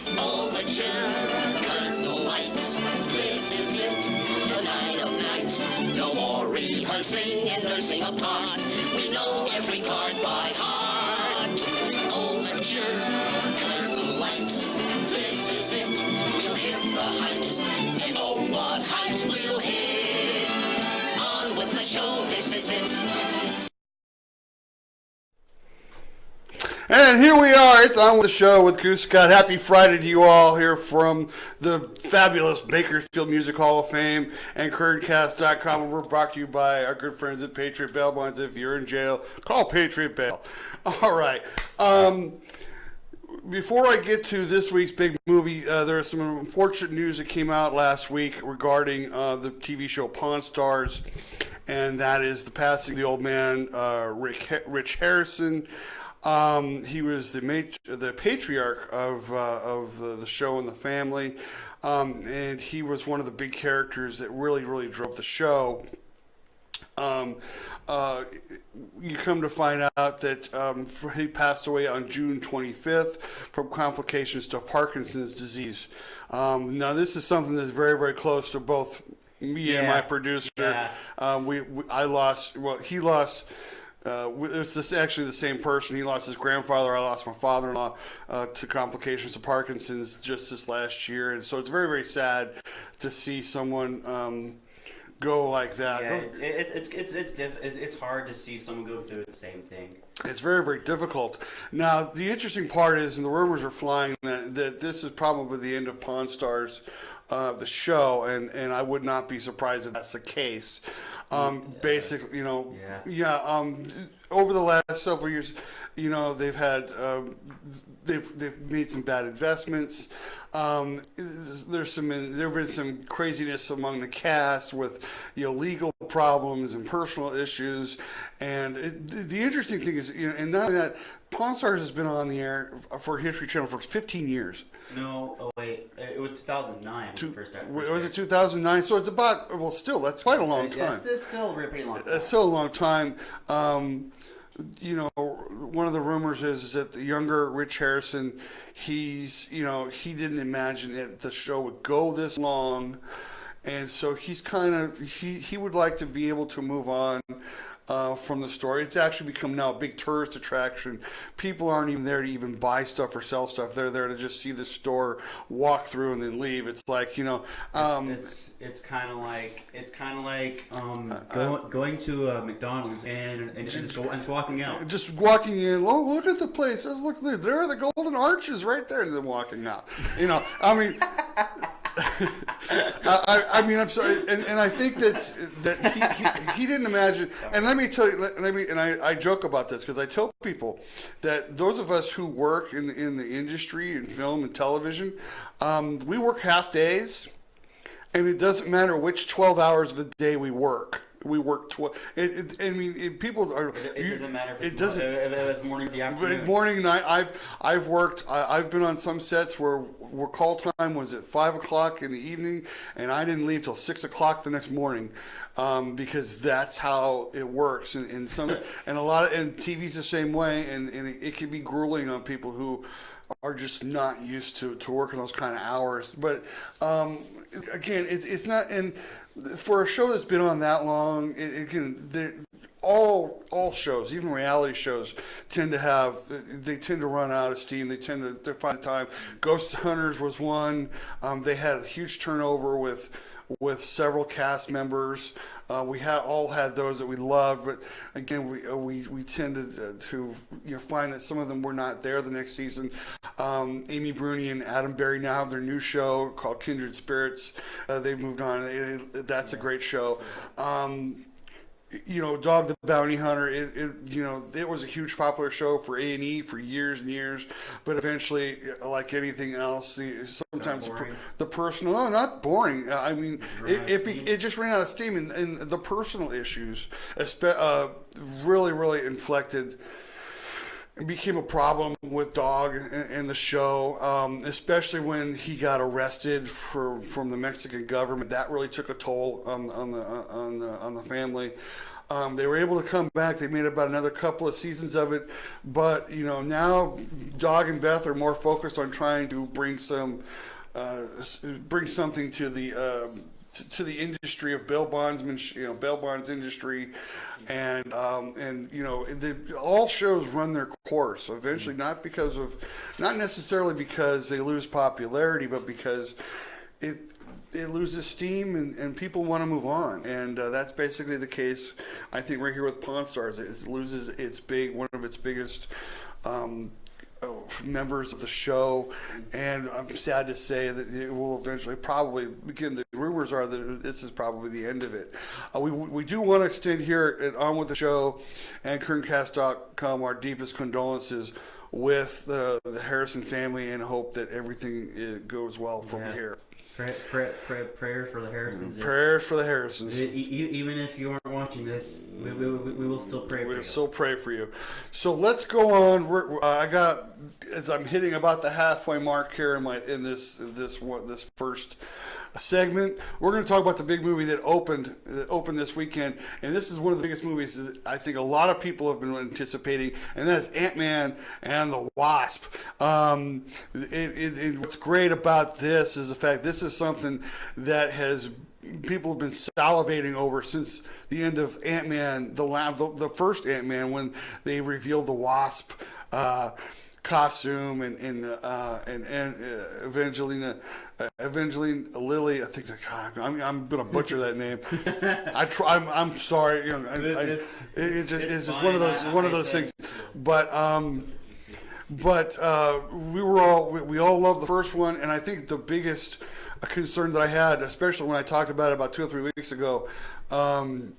Overture, cut the lights. This is it, the night of nights. No more rehearsing and nursing a part. We know every part by heart. Overture, cut the lights. This is it, we'll hit the heights. And oh, what heights we'll hit. On with the show, this is it. And here we are. It's on with the show with Goose Scott. Happy Friday to you all here from the fabulous Bakersfield Music Hall of Fame and Currentcast.com. We're brought to you by our good friends at Patriot Bail Bonds. If you're in jail, call Patriot Bail. All right. Before I get to this week's big movie, there's some unfortunate news that came out last week regarding the TV show Pawn Stars, and that is the passing of the old man, Rich Harrison. He was the patriarch of the show and the family, and he was one of the big characters that really drove the show. You come to find out that he passed away on June 25th from complications to Parkinson's disease. Now, this is something that's very close to both me and my producer. Yeah. He lost. It's actually the same person. He lost his grandfather. I lost my father-in-law to complications of Parkinson's just this last year, and so it's very sad to see someone go like that. Yeah, it's hard to see someone go through the same thing. It's very difficult. Now, the interesting part is, and the rumors are flying, that this is probably the end of Pawn Stars, the show, and I would not be surprised if that's the case. Basically, over the last several years, they've had they've made some bad investments. There's been some craziness among the cast with legal problems and personal issues. And the interesting thing is, and not only that, Pawn Stars has been on the air for History Channel for 15 years. No, oh wait, it was 2009. Was it 2009? So it's about, still, that's quite a long time. It's still a pretty long time. It's still a long time. One of the rumors is that the younger Rich Harrison, he didn't imagine that the show would go this long. And so he would like to be able to move on from the story. It's actually become now a big tourist attraction. People aren't even there to even buy stuff or sell stuff. They're there to just see the store, walk through, and then leave. It's like it's kind of like going to a McDonald's and just walking out. Just walking in. Oh, look at the place. Look, there are the golden arches right there. And then walking out. I mean. I'm sorry, and I think that he didn't imagine. And let me tell you, I joke about this because I tell people that those of us who work in the industry in film and television, we work half days, and it doesn't matter which 12 hours of the day we work. We work 12. People are. It doesn't matter if it's morning or the afternoon. Morning, night. I've worked. I've been on some sets where call time was at 5 o'clock in the evening, and I didn't leave till 6 o'clock the next morning, because that's how it works. And TV's the same way, and it can be grueling on people who are just not used to working those kind of hours. But again, it's not. And for a show that's been on that long, all shows, even reality shows, tend to run out of steam. They tend to find time. Ghost Hunters was one. They had a huge turnover with several cast members. We all had those that we loved, but again, we tended to find that some of them were not there the next season. Amy Bruni and Adam Berry now have their new show called Kindred Spirits. They've moved on. That's a great show. Dog the Bounty Hunter, it was a huge popular show for A&E for years and years, but eventually, like anything else, sometimes the personal, no, not boring. I mean, it just ran out of steam, and the personal issues really inflected. It became a problem with Dog and the show, especially when he got arrested from the Mexican government. That really took a toll on the family. They were able to come back. They made about another couple of seasons of it, but now Dog and Beth are more focused on trying to bring something to the industry of bail bondsmen, bail bonds industry, and all shows run their course eventually, not necessarily because they lose popularity, but because it loses steam and people want to move on, and that's basically the case. I think right here with Pawn Stars, it loses one of its biggest members of the show, and I'm sad to say that it will eventually probably begin. The rumors are that this is probably the end of it. We do want to extend here at On With The Show and KernCast.com our deepest condolences with the Harrison family, and hope that everything goes well from here. Prayers for the Harrisons. Prayers for the Harrisons. Even if you aren't watching this, we will still pray for you. We'll still pray for you. So let's go on. As I'm hitting about the halfway mark here in this first segment, we're going to talk about the big movie that opened this weekend, and this is one of the biggest movies that I think a lot of people have been anticipating, and that's Antman and the Wasp. What's great about this is the fact this is something that people have been salivating over since the end of Antman, the first Antman, when they revealed the Wasp costume and Evangeline Lilly. I think I'm gonna butcher that name. I'm sorry. It's just one of those things. But we all love the first one, and I think the biggest concern that I had, especially when I talked about it about 2 or 3 weeks ago, on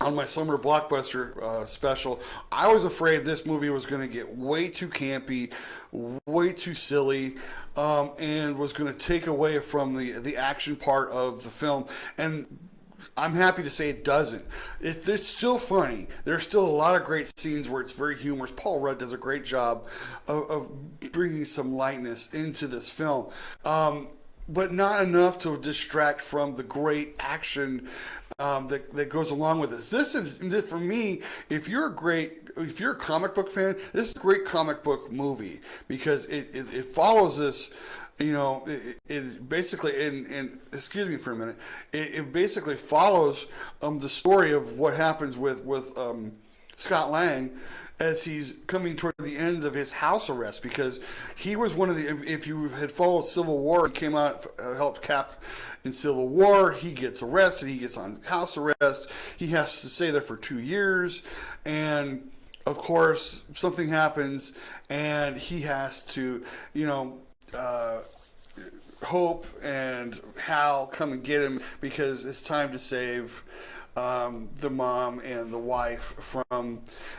my summer blockbuster special, I was afraid this movie was going to get way too campy, way too silly, and was going to take away from the action part of the film. And I'm happy to say it doesn't. It's still funny. There's still a lot of great scenes where it's very humorous. Paul Rudd does a great job of bringing some lightness into this film. But not enough to distract from the great action that goes along with this. This is, for me, if you're a comic book fan, this is a great comic book movie because it follows this. It basically, and excuse me for a minute, it basically follows the story of what happens with Scott Lang as he's coming toward the end of his house arrest, because he was one of the, if you had followed Civil War, he came out, helped Cap in Civil War, he gets arrested, he gets on house arrest, he has to stay there for 2 years, and of course something happens and he has to, Hope and Hal come and get him because it's time to save the mom and the wife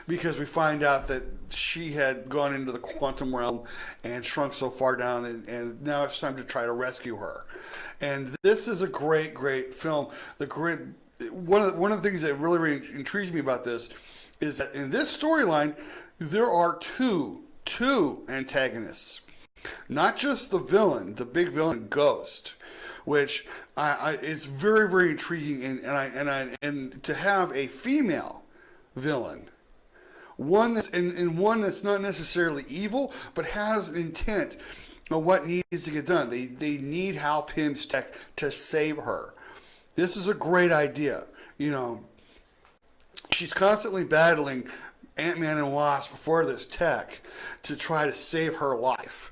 because we find out that she had gone into the quantum realm and shrunk so far down, and now it's time to try to rescue her. And this is a great film. One of the things that really intrigues me about this is that in this storyline there are two antagonists, not just the villain, the big villain Ghost, which is very, very intriguing, and to have a female villain, one that's not necessarily evil, but has an intent of what needs to get done. They need Hal Pym's tech to save her. This is a great idea. She's constantly battling Ant-Man and Wasp for this tech to try to save her life.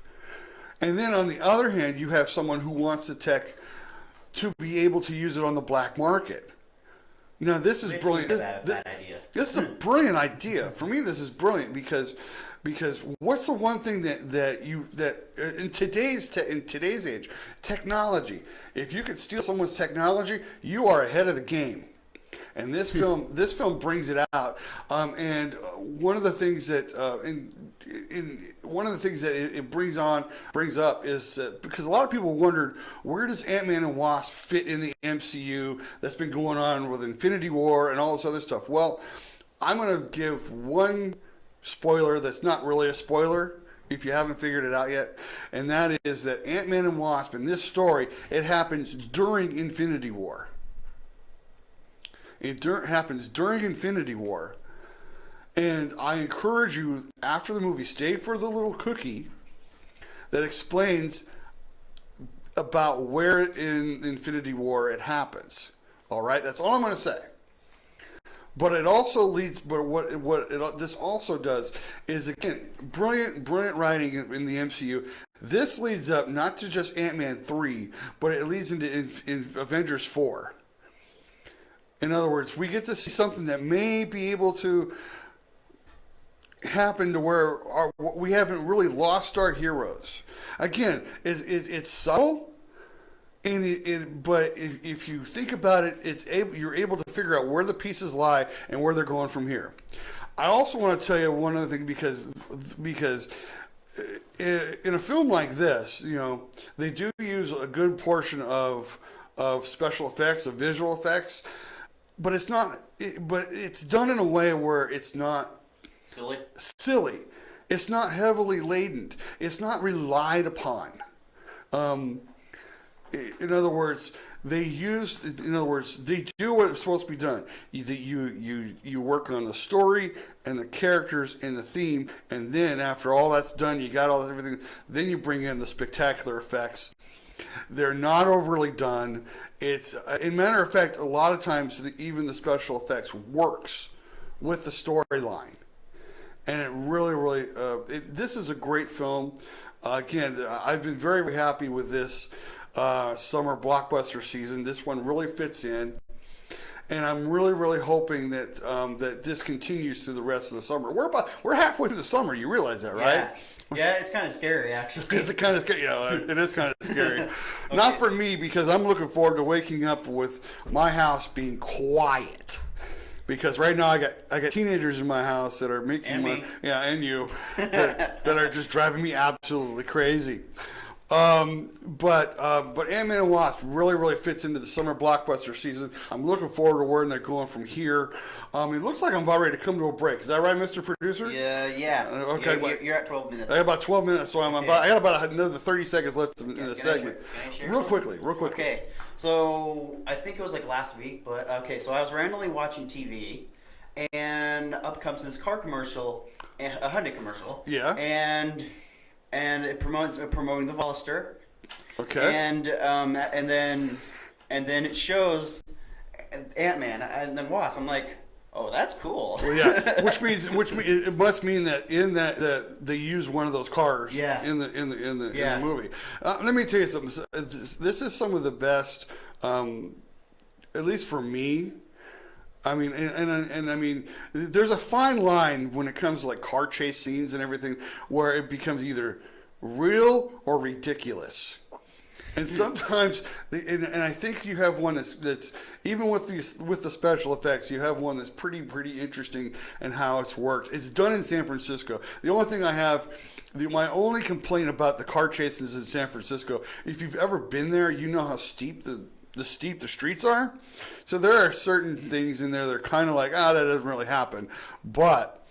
And then on the other hand, you have someone who wants the tech to be able to use it on the black market. This is brilliant. This is a brilliant idea. For me, this is brilliant because what's the one thing that in today's age, technology. If you could steal someone's technology, you are ahead of the game. And this film brings it out. And one of the things that it brings up is because a lot of people wondered, where does Ant-Man and Wasp fit in the MCU that's been going on with Infinity War and all this other stuff? Well, I'm going to give one spoiler that's not really a spoiler if you haven't figured it out yet, and that is that Ant-Man and Wasp in this story, it happens during Infinity War. It happens during Infinity War. And I encourage you, after the movie, stay for the little cookie that explains about where in Infinity War it happens. All right? That's all I'm going to say. But it also leads. But this also does is, again, brilliant writing in the MCU. This leads up not to just Ant-Man 3, but it leads into in Avengers 4. In other words, we get to see something that may be able to happen to where we haven't really lost our heroes. Again, it's subtle. But if you think about it, you're able to figure out where the pieces lie and where they're going from here. I also want to tell you one other thing because in a film like this, they do use a good portion of special effects, of visual effects, but it's not. But it's done in a way where it's not silly. It's not heavily laden. It's not relied upon. In other words, they do what's supposed to be done. You work on the story and the characters and the theme, and then after all that's done, you got everything. Then you bring in the spectacular effects. They're not overly done. It's, in matter of fact, a lot of times even the special effects works with the storyline, and it really, this is a great film. Again, I've been very, very happy with this summer blockbuster season. This one really fits in, and I'm really hoping that that this continues through the rest of the summer. We're halfway through the summer. You realize that, right? Yeah, it's kind of scary, actually. It's kind of scary. Yeah, it is kind of scary. Okay. Not for me, because I'm looking forward to waking up with my house being quiet. Because right now I got teenagers in my house that are making and you that are just driving me absolutely crazy. But Antman and Wasp really fits into the summer blockbuster season. I'm looking forward to where they're going from here. It looks like I'm about ready to come to a break. Is that right, Mr. Producer? Yeah. Okay. You're at 12 minutes. I got about 12 minutes, so I got about another 30 seconds left in the segment. Can I share real quickly. Okay. So I think it was like last week, but okay. So I was randomly watching TV, and up comes this car commercial, a Hyundai commercial. Yeah. And it promoting the Veloster. Okay. And then it shows Ant-Man and then Wasp. I'm like, oh, that's cool. Well, yeah. Which means it must mean that that they use one of those cars. Yeah. In the movie. Let me tell you something. This is some of the best, at least for me. I mean, and I mean, there's a fine line when it comes to like car chase scenes and everything, where it becomes either real or ridiculous. And sometimes, and I think you have one that's even with the special effects, you have one that's pretty interesting and how it's worked. It's done in San Francisco. The only thing I have, my only complaint about the car chases in San Francisco, if you've ever been there, you know how steep the streets are. So there are certain things in there that are kind of like, that doesn't really happen. But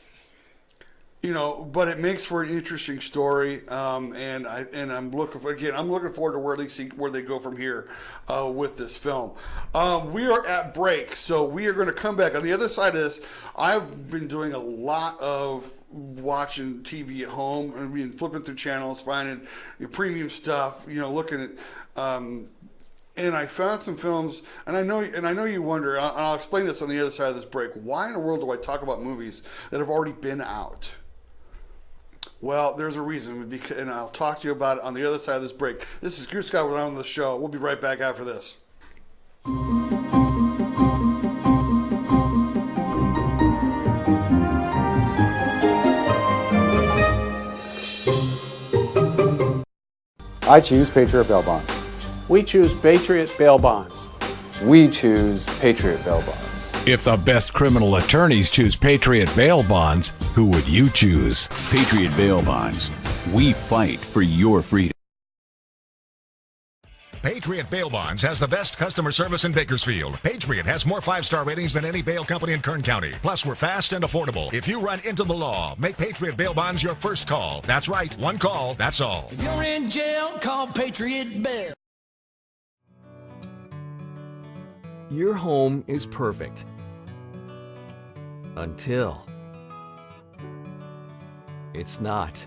it makes for an interesting story. And I'm looking forward to where they go from here with this film. We are at break, so we are going to come back. On the other side of this, I've been doing a lot of watching TV at home and flipping through channels, finding premium stuff, looking at and I found some films, and I know you wonder, and I'll explain this on the other side of this break. Why in the world do I talk about movies that have already been out? Well, there's a reason, and I'll talk to you about it on the other side of this break. This is Goose Scott on the show. We'll be right back after this. I choose Patriot Bail Bonds. We choose Patriot Bail Bonds. We choose Patriot Bail Bonds. If the best criminal attorneys choose Patriot Bail Bonds, who would you choose? Patriot Bail Bonds. We fight for your freedom. Patriot Bail Bonds has the best customer service in Bakersfield. Patriot has more 5-star ratings than any bail company in Kern County. Plus, we're fast and affordable. If you run into the law, make Patriot Bail Bonds your first call. That's right, one call, that's all. If you're in jail, call Patriot Bail. Your home is perfect. Until it's not.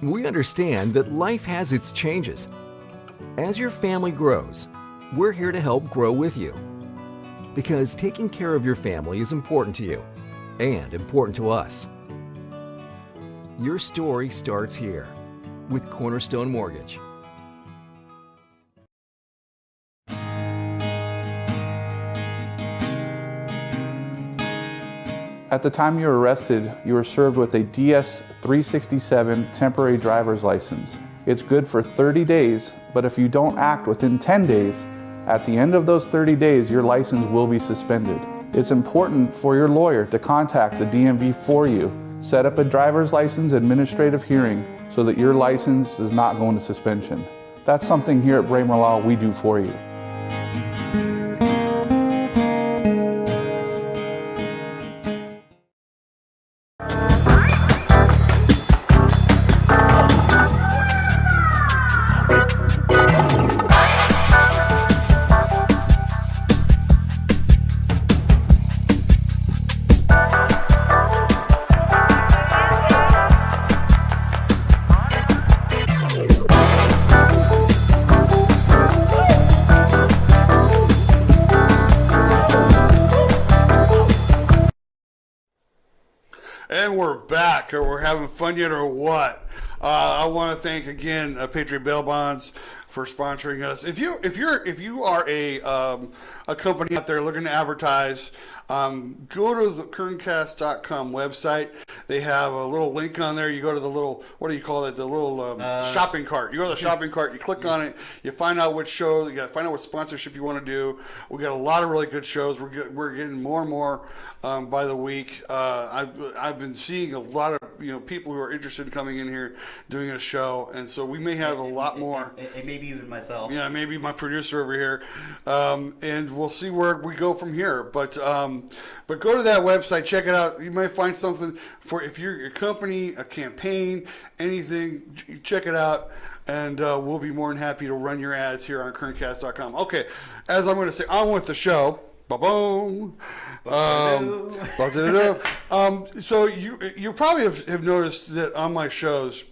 We understand that life has its changes. As your family grows, we're here to help grow with you. Because taking care of your family is important to you and important to us. Your story starts here with Cornerstone Mortgage. At the time you were arrested, you were served with a DS-367 temporary driver's license. It's good for 30 days, but if you don't act within 10 days, at the end of those 30 days, your license will be suspended. It's important for your lawyer to contact the DMV for you. Set up a driver's license administrative hearing so that your license is not going to suspension. That's something here at Bramer Law we do for you. And we're back. Or we're having fun yet, or what? I want to thank again Patriot Bail Bonds for sponsoring us. If you are a company out there looking to advertise, go to the kerncast.com website. They have a little link on there. You go to the little, what do you call it? The little shopping cart. You go to the shopping cart. You click on it. You find out which show. You got to find out what sponsorship you want to do. We got a lot of really good shows. We're getting more and more by the week. I've been seeing a lot of people who are interested in coming in here doing a show, and so we may have a lot more. And maybe even myself. Yeah, maybe my producer over here, and we'll see where we go from here. But go to that website, check it out. You might find something for if you're a company, a campaign, anything. Check it out, and we'll be more than happy to run your ads here on kerncast.com. Okay, as I'm going to say, on with the show. Ba-boom. So you probably have noticed that on my shows,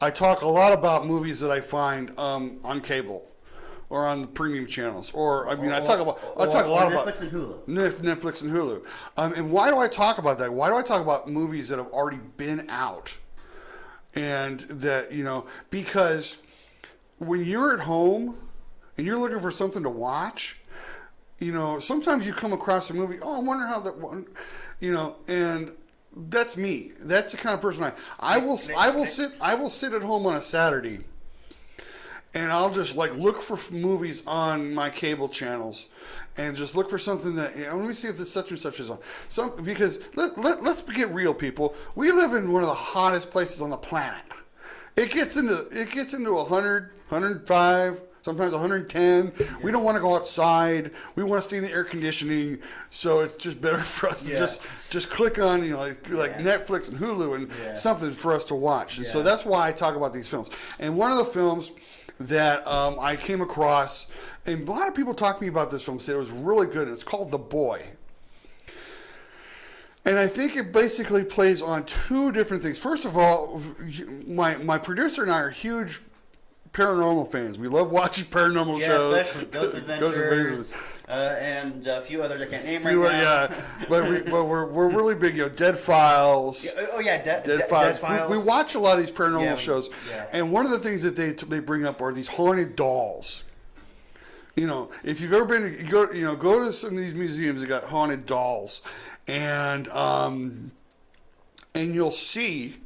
I talk a lot about movies that I find on cable or on the premium channels, I talk a lot about Netflix and Hulu. Netflix and Hulu. And why do I talk about that? Why do I talk about movies that have already been out? And that because when you're at home and you're looking for something to watch, sometimes you come across a movie. Oh, I wonder how that one, and that's me. That's the kind of person I will sit at home on a Saturday, and I'll just look for movies on my cable channels, and just look for something that let me see if this such and such is on. Because let's get real, people. We live in one of the hottest places on the planet. It gets into 100, 105. Sometimes 110. Yeah. We don't want to go outside. We want to stay in the air conditioning. So it's just better for us to just click on Netflix and Hulu and something for us to watch. And so that's why I talk about these films. And one of the films that I came across, and a lot of people talk to me about this film, said it was really good. And it's called The Boy. And I think it basically plays on two different things. First of all, my producer and I are huge paranormal fans. We love watching paranormal shows. Yeah, especially Ghost Adventures. And a few others I can't name right now. Yeah, but we're really big. Dead Files. Dead Files. We watch a lot of these paranormal shows, and one of the things that they bring up are these haunted dolls. If you've ever been, go to some of these museums that got haunted dolls, and you'll see.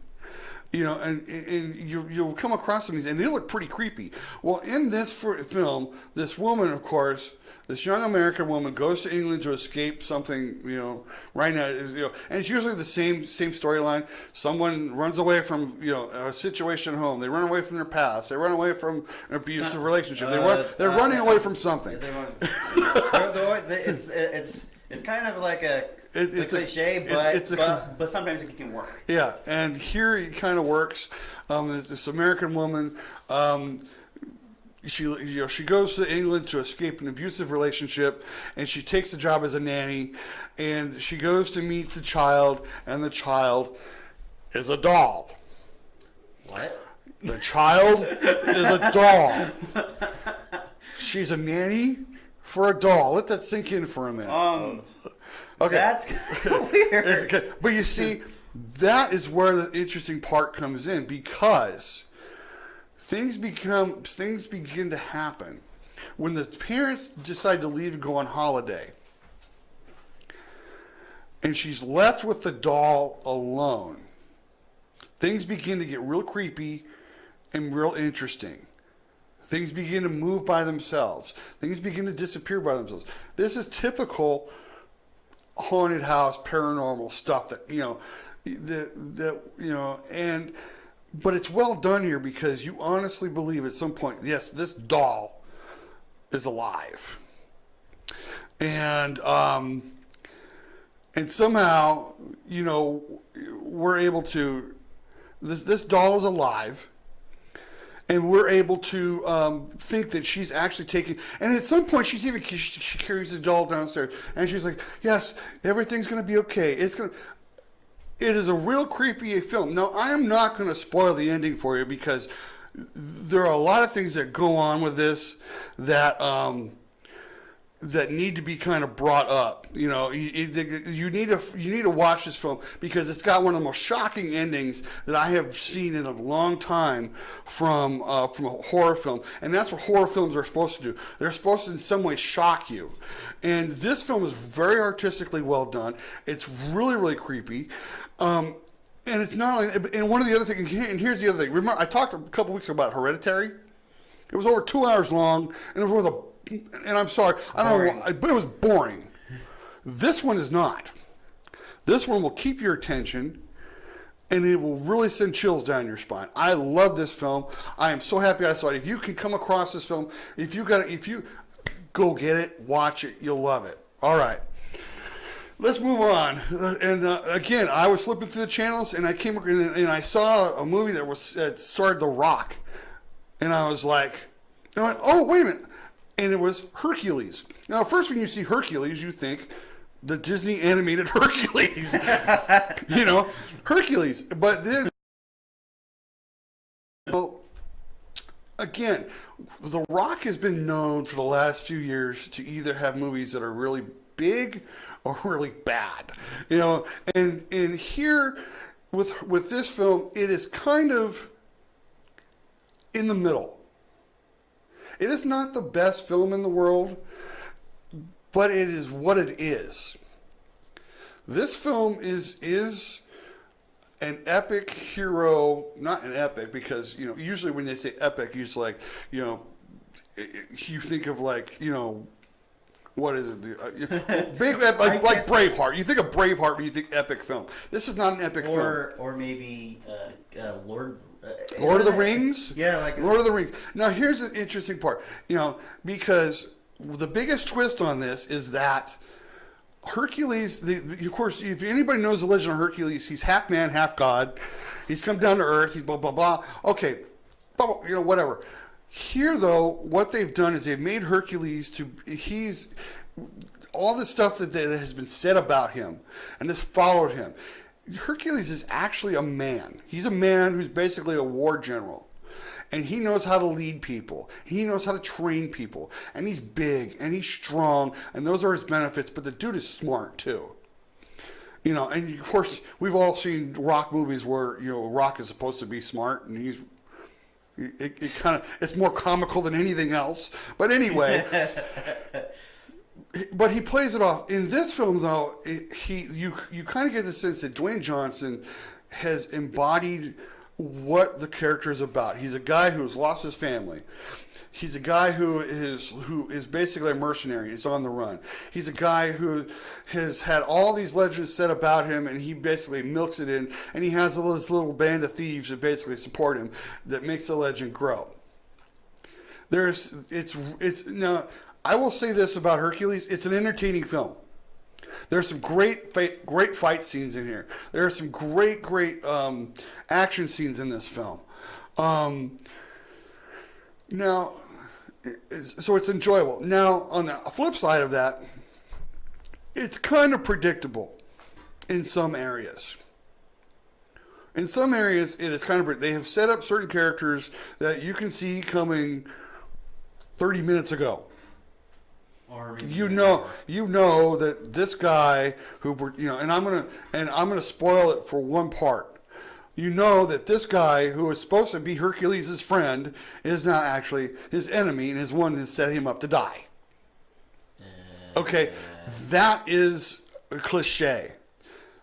And you'll come across some of these, and they look pretty creepy. Well, in this film, this woman, of course, this young American woman goes to England to escape something, right now, and it's usually the same storyline. Someone runs away from, a situation at home. They run away from their past. They run away from an abusive relationship. They're running away from something. It's kind of like it's a cliche, but sometimes it can work. Yeah, and here it kind of works. This American woman, she goes to England to escape an abusive relationship, and she takes a job as a nanny, and she goes to meet the child, and the child is a doll. What? The child is a doll. She's a nanny for a doll. Let that sink in for a minute. Okay. That's kind of weird. But you see, that is where the interesting part comes in, because things begin to happen when the parents decide to leave and go on holiday, and she's left with the doll alone. Things begin to get real creepy and real interesting. Things begin to move by themselves. Things begin to disappear by themselves. This is typical haunted house, paranormal stuff that, but it's well done here, because you honestly believe at some point, yes, this doll is alive. And somehow, we're able to, this doll is alive. And we're able to think that she's actually taking, and at some point she carries the doll downstairs, and she's like, "Yes, everything's going to be okay. It is a real creepy film." Now, I am not going to spoil the ending for you, because there are a lot of things that go on with this that need to be kind of brought up. You need to watch this film, because it's got one of the most shocking endings that I have seen in a long time from a horror film, and that's what horror films are supposed to do. They're supposed to in some way shock you, and this film is very artistically well done. It's really, really creepy. And it's not only, and one of the other things, and here's the other thing. Remember, I talked a couple weeks ago about Hereditary. It was over 2 hours long, and it was one of the, and I'm sorry, I don't know, but it was boring. This one is not. This one will keep your attention, and it will really send chills down your spine. I love this film. I am so happy I saw it. If you can come across this film, if you go get it, watch it, you'll love it. All right. Let's move on. And again, I was flipping through the channels, and and I saw a movie that starred The Rock, and I was like, oh, wait a minute. And it was Hercules. Now, first when you see Hercules, you think the Disney animated Hercules. Hercules. But then, again, The Rock has been known for the last few years to either have movies that are really big or really bad. And here with this film, it is kind of in the middle. It is not the best film in the world, but it is what it is. This film is an epic hero, not an epic, because usually when they say epic, you think of what is it? Big like Braveheart. You think of Braveheart when you think epic film. This is not an epic film. Or maybe Lord of the Rings? Yeah, Lord of the Rings. Now, here's the interesting part. Because the biggest twist on this is that Hercules, of course, if anybody knows the legend of Hercules, he's half man, half god. He's come down to earth. He's blah, blah, blah. Okay, whatever. Here, though, what they've done is they've made Hercules he's all the stuff that has been said about him and has followed him. Hercules is actually a man. He's a man who's basically a war general. And he knows how to lead people. He knows how to train people. And he's big and he's strong. And those are his benefits. But the dude is smart too. And of course, we've all seen Rock movies where, Rock is supposed to be smart. And it's more comical than anything else. But anyway... But he plays it off. In this film, though, you kind of get the sense that Dwayne Johnson has embodied what the character is about. He's a guy who has lost his family. He's a guy who is basically a mercenary. He's on the run. He's a guy who has had all these legends said about him, and he basically milks it in. And he has this little band of thieves that basically support him that makes the legend grow. Now, I will say this about Hercules. It's an entertaining film. There's some great fight scenes in here. There are some great action scenes in this film. Now, so it's enjoyable. Now, on the flip side of that, it's kind of predictable in some areas. In some areas, it is kind of. They have set up certain characters that you can see coming 30 minutes ago. Or You know that this guy and I'm gonna spoil it for one part. You know that this guy who is supposed to be Hercules' friend is now actually his enemy and is one that set him up to die. Okay, that is a cliche,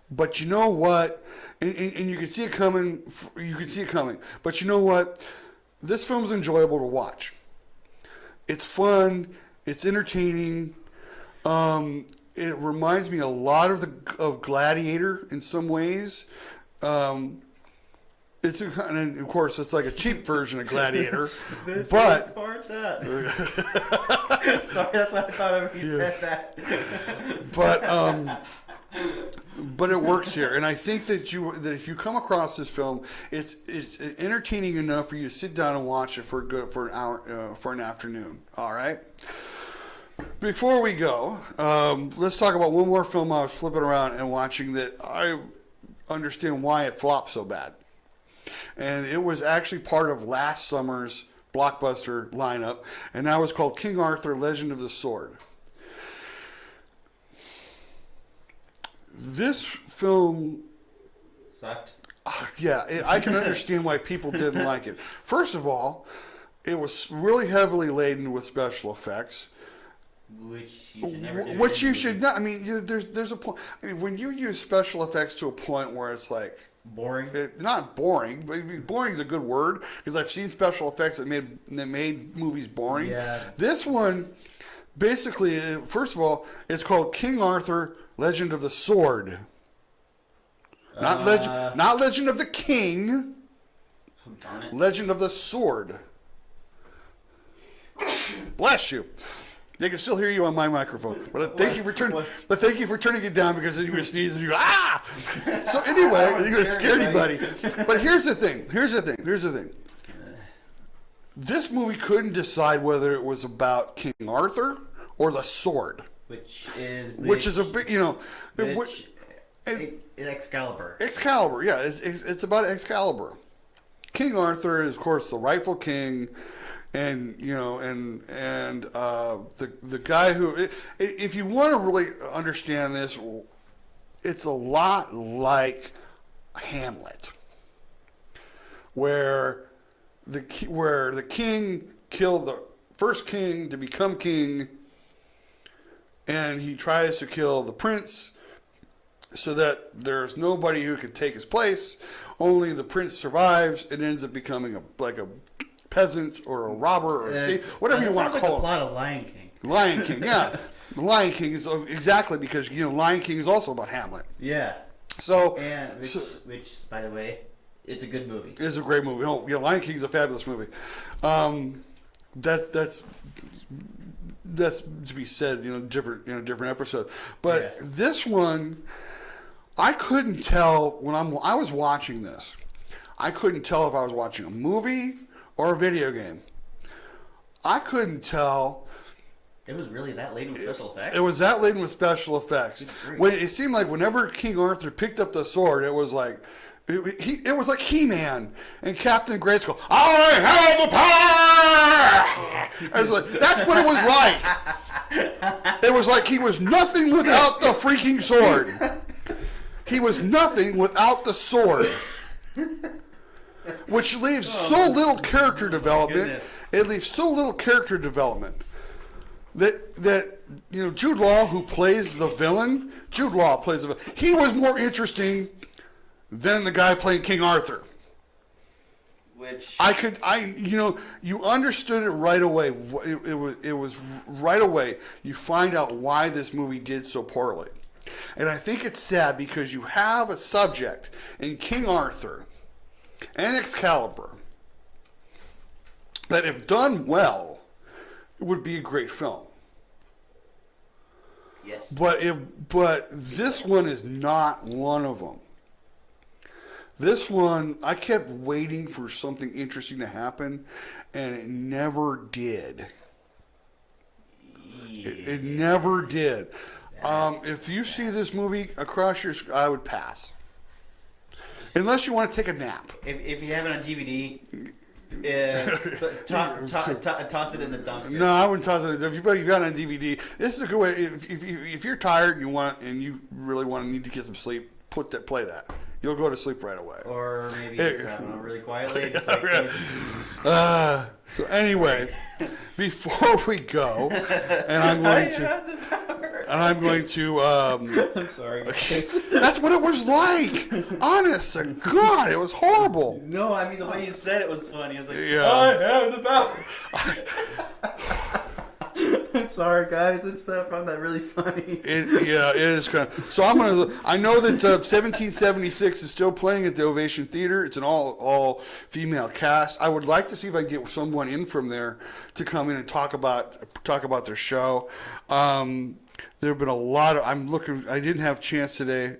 but you know what? And you can see it coming. You can see it coming. But you know what? This film's enjoyable to watch. It's fun. It's entertaining. It reminds me a lot of Gladiator in some ways. It's and of course it's like a cheap version of Gladiator. But Sparta. Sorry, that's what I thought of when you said that. But it works here, and I think that if you come across this film, it's entertaining enough for you to sit down and watch it for an hour for an afternoon. All right. Before we go, let's talk about one more film I was flipping around and watching that I understand why it flopped so bad, and it was actually part of last summer's blockbuster lineup, and that was called King Arthur: Legend of the Sword. This film sucked. I can understand why people didn't like it. First of all, it was really heavily laden with special effects. Which you should never do. Which you should not. I mean, there's a point. I mean, when you use special effects to a point where it's like boring. Not boring, but boring is a good word because I've seen special effects that made movies boring. Yeah. This one, basically, first of all, it's called King Arthur: Legend of the Sword. Not Legend of the King. Oh, darn it. Legend of the Sword. Bless you. They can still hear you on my microphone, but thank you for turning it down because then you're gonna sneeze and you go ah. So anyway, you're gonna scare anybody. But here's the thing. This movie couldn't decide whether it was about King Arthur or the sword, which is a big, Excalibur. Excalibur, yeah, it's about Excalibur. King Arthur is, of course, the rightful king. And the guy who, if you want to really understand this, it's a lot like Hamlet, where the king killed the first king to become king, and he tries to kill the prince so that there's nobody who could take his place. Only the prince survives and ends up becoming a peasant or a robber or a thief, whatever you want to call it. Sounds like the plot of Lion King. Lion King, yeah. The Lion King is exactly because Lion King is also about Hamlet. Yeah. So, which by the way, it's a good movie. It's a great movie. Oh, yeah, Lion King is a fabulous movie. That's to be said, different episode. But this one, I couldn't tell when I was watching this. I couldn't tell if I was watching a movie or a video game. I couldn't tell. It was really that laden with special effects? It was that laden with special effects. It seemed like whenever King Arthur picked up the sword, it was like it was like He-Man and Captain Grayskull. I have the power! I was like, that's what it was like. It was like he was nothing without the freaking sword. He was nothing without the sword. Which leaves so little character development. Goodness. It leaves so little character development that Jude Law, who plays the villain, he was more interesting than the guy playing King Arthur. Which you understood it right away. It was right away. You find out why this movie did so poorly, and I think it's sad because you have a subject in King Arthur and Excalibur that, if done well, it would be a great film. Yes. But this one is not one of them. This one, I kept waiting for something interesting to happen, and it never did. It never did. If you see this movie across your I would pass. Unless you want to take a nap. If you have it on DVD, toss it in the dumpster. No, I wouldn't toss it. If you got it on DVD, this is a good way. If you're tired and you really need to get some sleep, play that. You'll go to sleep right away. Or maybe just, I don't know, really quietly. Just like, so anyway, before we go, and I'm going to. I'm sorry, guys. That's what it was like. Honest to God, it was horrible. No, I mean the way you said it was funny. I was like, Yeah. I have the power. I'm sorry, guys. I just found that really funny. It is kind of. So I know that 1776 is still playing at the Ovation Theater. It's an all female cast. I would like to see if I can get someone in from there to come in and talk about their show. There have been a lot of. I didn't have a chance today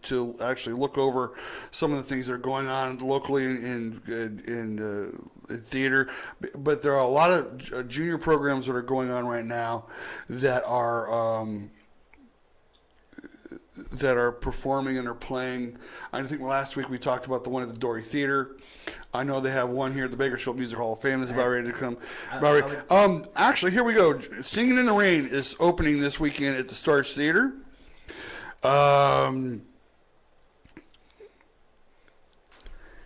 to actually look over some of the things that are going on locally in theater, but there are a lot of junior programs that are going on right now that are performing and are playing. I think last week we talked about the one at the Dory Theater. I know they have one here at the Bakersfield Music Hall of Fame that's about ready to come. Actually, here we go. Singing in the Rain is opening this weekend at the Stars Theater.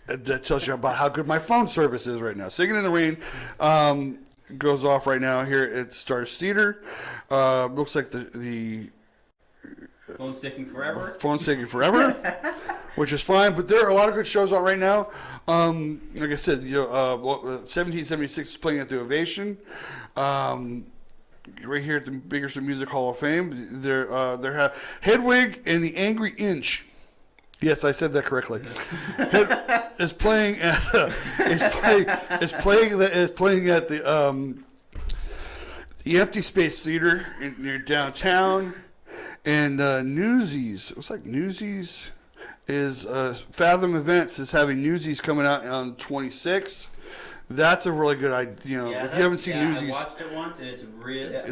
That tells you about how good my phone service is right now. Singing in the Rain goes off right now here at Stars Theater. Looks like the Phone's taking forever. Phone's taking forever, which is fine. But there are a lot of good shows out right now. Like I said, 1776 is playing at the Ovation. Right here at the Bakersfield Music Hall of Fame. They're Hedwig and the Angry Inch. Yes, I said that correctly. Is playing at the Empty Space Theater near downtown. And Newsies, it looks like Newsies is Fathom Events is having Newsies coming out on 26th. That's a really good idea. If you haven't seen Newsies, I watched it once and it's really good.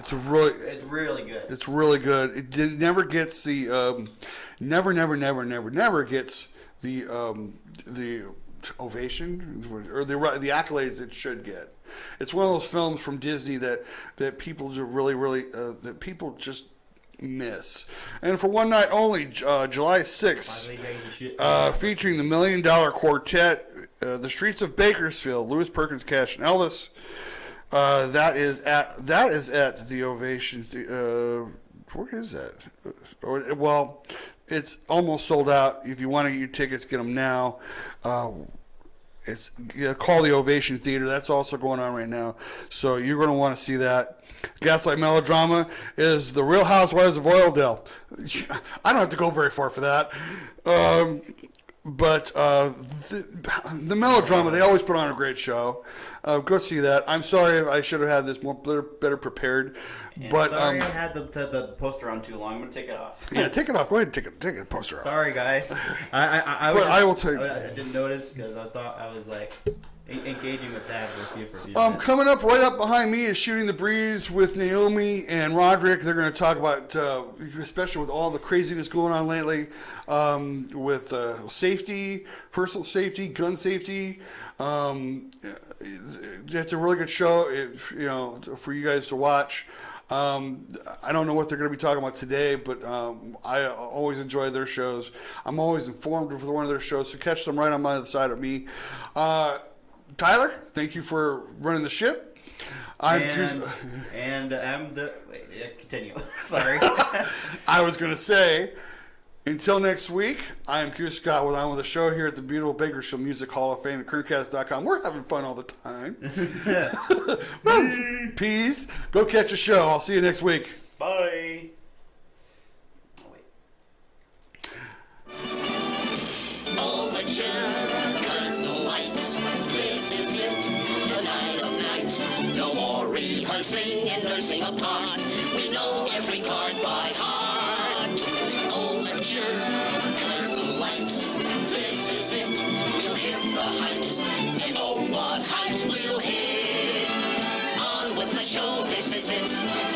It's really good. It never gets the never gets the ovation or the accolades it should get. It's one of those films from Disney that people really that people just miss. And for one night only, July 6th, featuring the $1 Million Quartet, The Streets of Bakersfield, Lewis Perkins, Cash, and Elvis. That is at the Ovation. Where is that? Well, it's almost sold out. If you want to get your tickets, get them now. It's call the Ovation Theater. That's also going on right now. So you're going to want to see that. Gaslight Melodrama is The Real Housewives of Oildale. I don't have to go very far for that. But the Melodrama, they always put on a great show. Go see that. I'm sorry I should have had this better prepared. But sorry I had the poster on too long. I'm going to take it off. Yeah, take it off. Go ahead and take a poster off. Sorry, guys. I will tell you. I didn't notice because I was like engaging with that for a few minutes. Coming up right up behind me is Shooting the Breeze with Naomi and Roderick. They're going to talk about, especially with all the craziness going on lately, with safety, personal safety, gun safety. It's a really good show, for you guys to watch. I don't know what they're going to be talking about today, but I always enjoy their shows. I'm always informed with one of their shows, so catch them right on the side of me. Tyler, thank you for running the ship. Continue. Sorry. I was going to say, until next week, I am Goose Scott. I'm with a show here at the beautiful Bakersfield Music Hall of Fame at Kerncast.com. We're having fun all the time. Peace. Go catch a show. I'll see you next week. Bye. Rehearsing and nursing a part. We know every card by heart. Overture, curtain lights. This is it. We'll hit the heights. And oh, what heights we'll hit. On with the show. This is it.